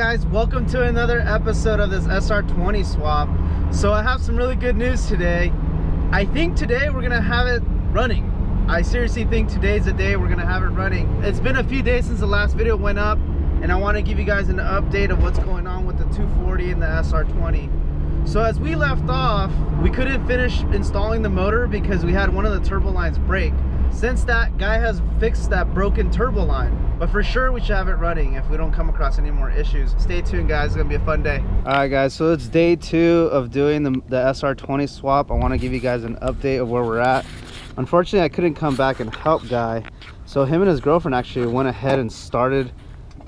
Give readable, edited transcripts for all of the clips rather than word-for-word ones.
guys, welcome to another episode of this SR20 swap. So I have some really good news today. I think today we're gonna have it running. I seriously think today's the day we're gonna have it running. It's been a few days since the last video went up, and I want to give you guys an update of what's going on with the 240 and the SR20. So as we left off, we couldn't finish installing the motor because we had one of the turbo lines break. Since that guy has fixed that broken turbo line, but for sure we should have it running if we don't come across any more issues. Stay tuned, guys. It's gonna be a fun day. All right, guys, so it's day 2 of doing the SR20 swap. I want to give you guys an update of where we're at. Unfortunately, I couldn't come back and help Guy, so him and his girlfriend actually went ahead and started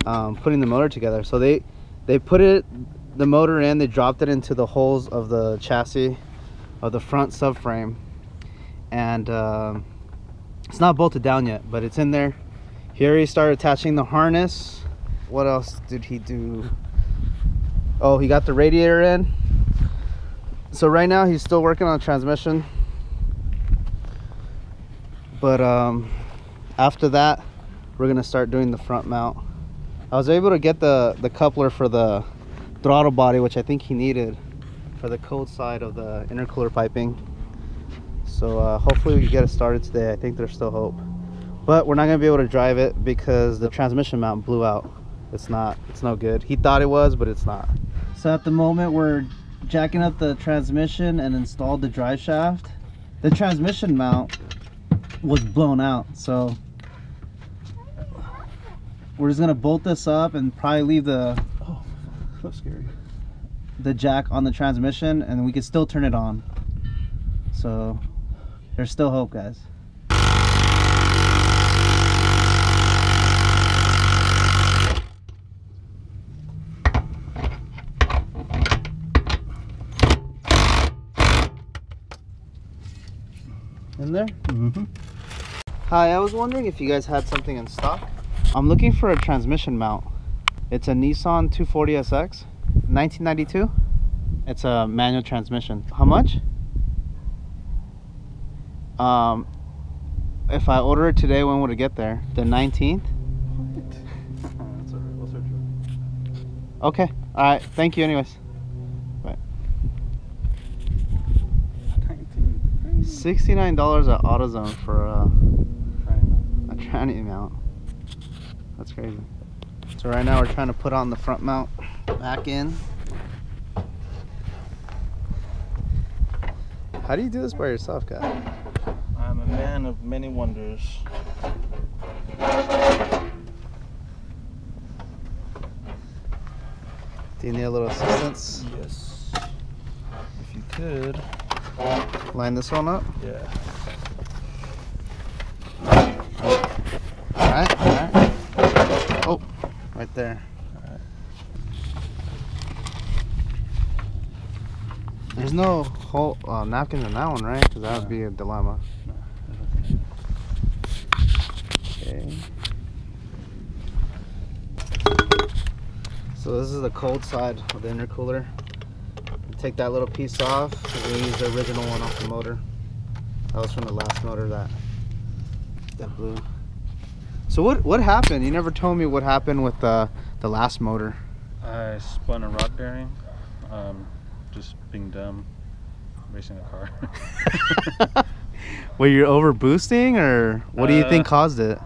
putting the motor together. So they put the motor in, they dropped it into the holes of the chassis of the front subframe, and it's not bolted down yet, but it's in there. He already started attaching the harness. What else did he do? Oh, he got the radiator in. So right now he's still working on the transmission, but after that we're gonna start doing the front mount. I was able to get the coupler for the throttle body, which I think he needed for the cold side of the intercooler piping. So hopefully we can get it started today. I think there's still hope, but we're not gonna be able to drive it because the transmission mount blew out. It's no good. He thought it was, but it's not. So at the moment we're jacking up the transmission and installed the drive shaft. The transmission mount was blown out, so we're just gonna bolt this up and probably leave the So scary. the jack on the transmission, and we can still turn it on. So there's still hope, guys. In there? Mm-hmm. Hi, I was wondering if you guys had something in stock. I'm looking for a transmission mount. It's a Nissan 240SX, 1992. It's a manual transmission. How much? If I order it today, when would it get there? The 19th? That's alright. We'll search it. Okay. All right. Thank you. Anyways. Bye. $69 at AutoZone for a tranny mount. That's crazy. So right now we're trying to put on the front mount back in. How do you do this by yourself, guy? I'm a man of many wonders. Do you need a little assistance? Yes. If you could. Line this one up. Yeah. Alright, alright. Oh, right there. Alright. There's no whole napkins in that one, right? Because that would be a dilemma. No. Okay. So this is the cold side of the intercooler. Take that little piece off. We're gonna use the original one off the motor. That was from the last motor that blew. So what happened? You never told me what happened with the last motor. I spun a rod bearing. Just being dumb, racing a car. Were you over boosting, or what do you think caused it?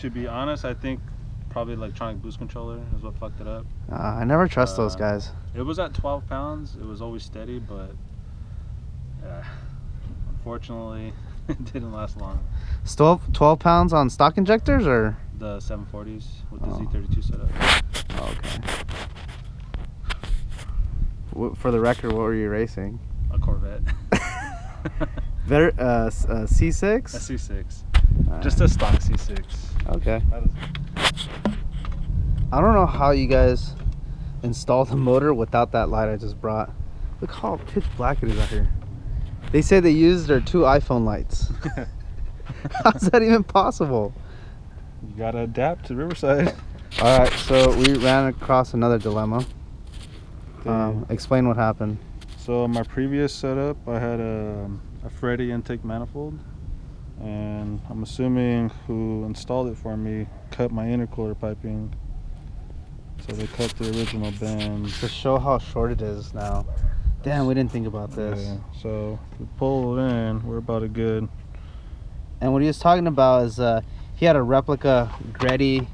To be honest, I think probably electronic boost controller is what fucked it up. I never trust those guys. It was at 12 pounds. It was always steady, but unfortunately, it didn't last long. It's 12 pounds on stock injectors, or? The 740s with the Z32 setup. Oh, okay. For the record, what were you racing? A Corvette. Better, C6? A C6. Just a stock C6. Okay. I don't know how you guys install the motor without that light I just brought. Look how pitch black it is out here. They say they used their 2 iPhone lights. How's that even possible? You gotta adapt to Riverside. Alright, so we ran across another dilemma. Explain what happened. So my previous setup, I had a Freddy intake manifold, and I'm assuming who installed it for me cut my intercooler piping So they cut the original bend to show how short it is now. Damn, we didn't think about this. Yeah, so we pull it in, we're about a good. And what he was talking about is he had a replica Greddy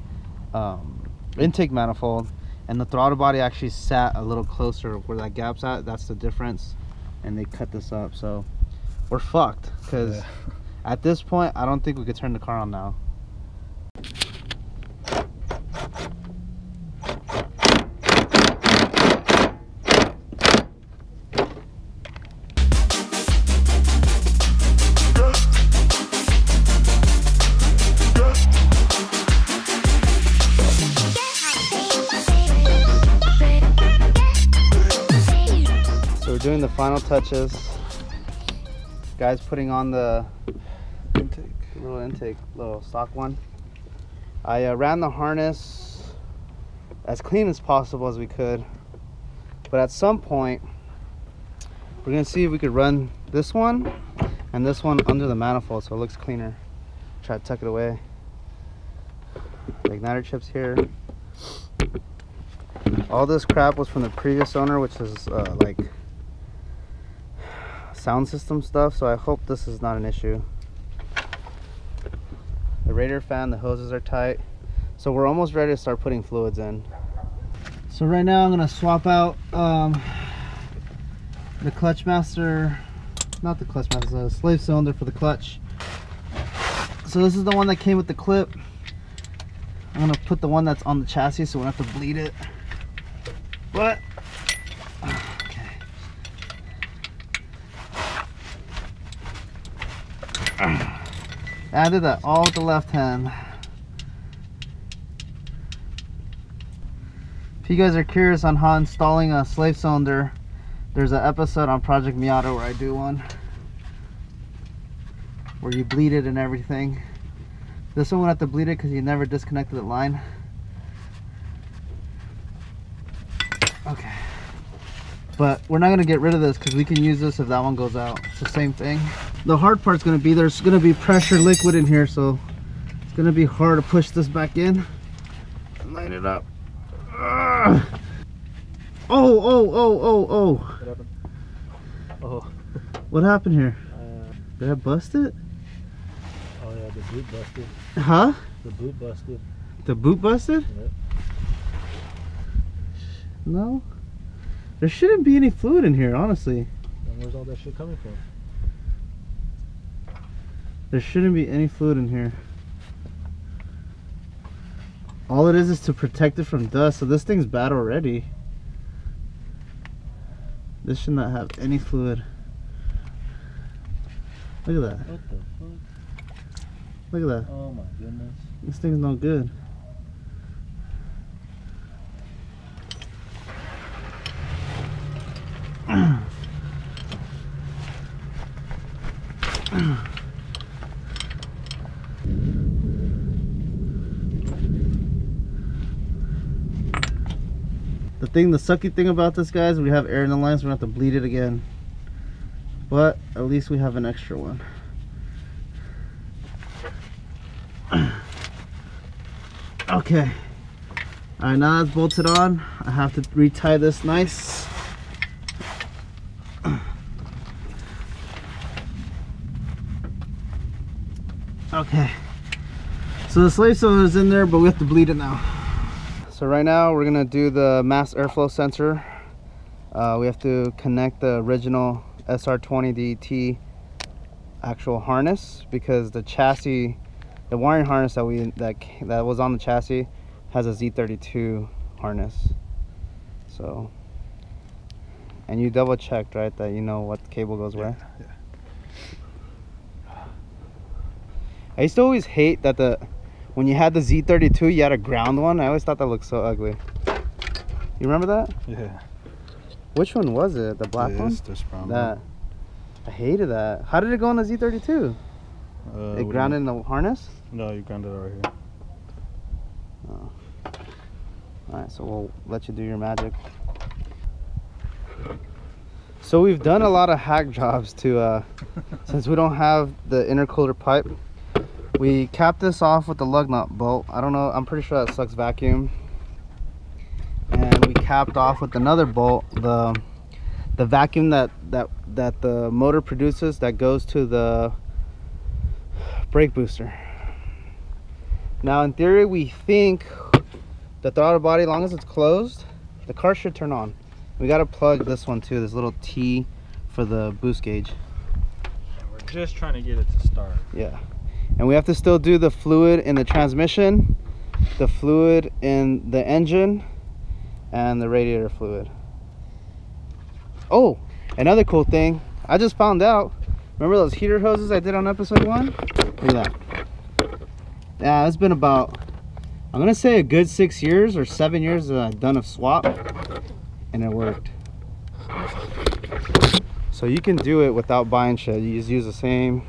intake manifold, and the throttle body actually sat a little closer where that gap's at. That's the difference, and they cut this up. So we're fucked, because at this point I don't think we could turn the car on now. Doing the final touches. Guys putting on the little stock one. I ran the harness as clean as possible as we could, but at some point we're gonna see if we could run this one and this one under the manifold so it looks cleaner. Try to tuck it away. The igniter chips here. All this crap was from the previous owner, which is like sound system stuff, so I hope this is not an issue. The radiator fan, the hoses are tight, so we're almost ready to start putting fluids in. So right now I'm gonna swap out the clutch master, not the clutch master, the slave cylinder for the clutch. So this is the one that came with the clip. I'm gonna put the one that's on the chassis so we don't have to bleed it. But I did that all with the left hand. If you guys are curious on how installing a slave cylinder, there's an episode on Project Miata where I do one, where you bleed it and everything. This one won't have to bleed it because you never disconnected the line. Okay. But we're not going to get rid of this because we can use this if that one goes out. It's the same thing. The hard part's going to be there's going to be pressure liquid in here, so it's going to be hard to push this back in and line it up. Oh. What happened? Oh. What happened here? Did I bust it? Oh yeah, the boot busted. Huh? The boot busted. The boot busted? Yep. No. There shouldn't be any fluid in here, honestly. And where's all that shit coming from? There shouldn't be any fluid in here. All it is to protect it from dust, so this thing's bad already. This should not have any fluid. Look at that. What the fuck? Look at that. Oh my goodness. This thing's no good. The sucky thing about this, guys, we have air in the lines, so we don't have to bleed it again. But at least we have an extra one. Okay. Alright, now that's bolted on. I have to retie this nice. Okay. So the slave cylinder is in there, but we have to bleed it now. So right now we're gonna do the mass airflow sensor. We have to connect the original SR20DET actual harness because the chassis, the wiring harness that was on the chassis has a Z32 harness. So, and you double checked, right, that you know what cable goes where? Yeah. I used to always hate that when you had the Z32, you had a ground one. I always thought that looked so ugly. You remember that? Yeah. Which one was it? The black one? This brown that. I hated that. How did it go on the Z32? It grounded in the harness? No, you grounded it right here. Oh. Alright, so we'll let you do your magic. So we've done a lot of hack jobs to, since we don't have the intercooler pipe. We capped this off with the lug nut bolt. I don't know, I'm pretty sure that sucks vacuum. capped off with another bolt. The vacuum that the motor produces that goes to the brake booster. Now in theory, we think the throttle body, as long as it's closed, the car should turn on. We got to plug this one too, this little T for the boost gauge. And we're just trying to get it to start. Yeah, and we have to still do the fluid in the transmission, the fluid in the engine, and the radiator fluid. Oh, another cool thing, I just found out, remember those heater hoses I did on episode 1? Look at that. Yeah, it's been about, I'm gonna say a good 6 years or 7 years that I've done a swap, and it worked. So you can do it without buying shit. You just use the same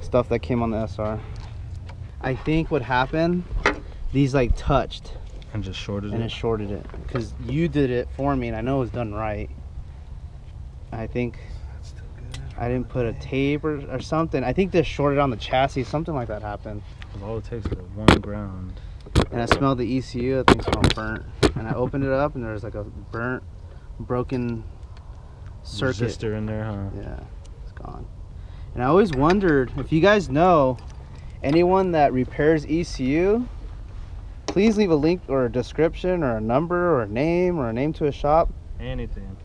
stuff that came on the SR. I think what happened, these like touched and just shorted it. And it shorted it because you did it for me, and I know it was done right. I think That's still good. I didn't put a tape or something. I think this shorted on the chassis. Something like that happened. All it takes is one ground. And I smelled the ECU. That thing smelled burnt. And I opened it up, and there was like a burnt, broken circuit. Resistor in there, huh? Yeah, it's gone. And I always wondered if you guys know anyone that repairs ECU, please leave a link or a description or a number or a name to a shop.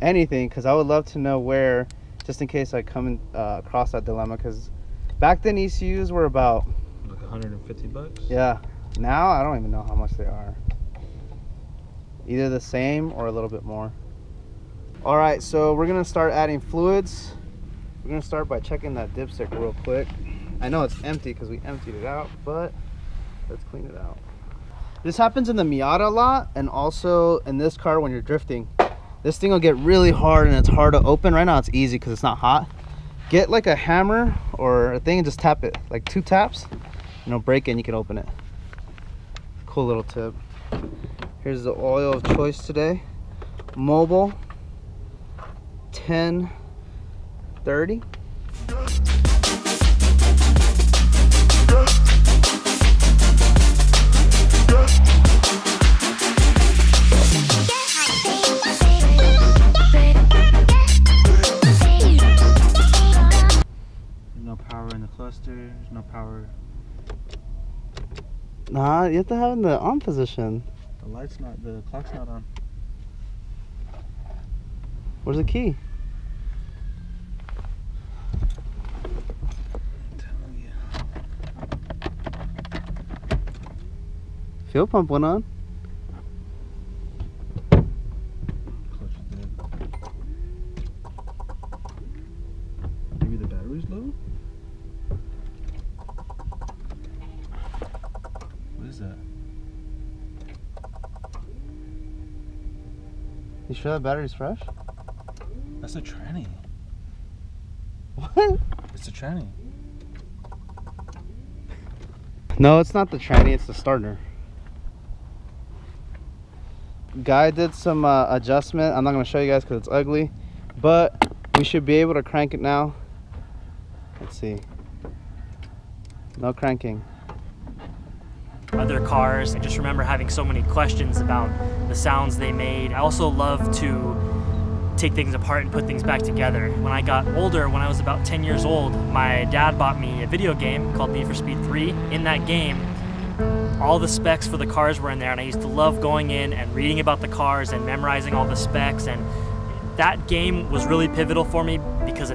Anything, because I would love to know where, just in case I come across that dilemma. Because back then ECUs were about like 150 bucks. Yeah, now I don't even know how much they are. Either the same or a little bit more. All right, so we're gonna start adding fluids. We're gonna start by checking that dipstick real quick. I know it's empty because we emptied it out, but let's clean it out. This happens in the Miata a lot, and also in this car when you're drifting. This thing will get really hard and it's hard to open. Right now it's easy because it's not hot. Get like a hammer or a thing and just tap it, like 2 taps, and it'll break it and you can open it. Cool little tip. Here's the oil of choice today. Mobile 1030. No power in the cluster, there's no power. Nah, you have to have it in the on position. The clock's not on. Where's the key? I'm telling you. Fuel pump went on. Clutch is dead. Maybe the battery's low? What is that? You sure that battery's fresh? That's a tranny. What? It's a tranny. No, it's not the tranny, it's the starter. Guy did some adjustment. I'm not going to show you guys because it's ugly, but we should be able to crank it now. Let's see. No cranking. Other cars. I just remember having so many questions about the sounds they made. I also love to take things apart and put things back together. When I got older, when I was about 10 years old, my dad bought me a video game called Need for Speed 3. In that game, all the specs for the cars were in there, and I used to love going in and reading about the cars and memorizing all the specs, and that game was really pivotal for me because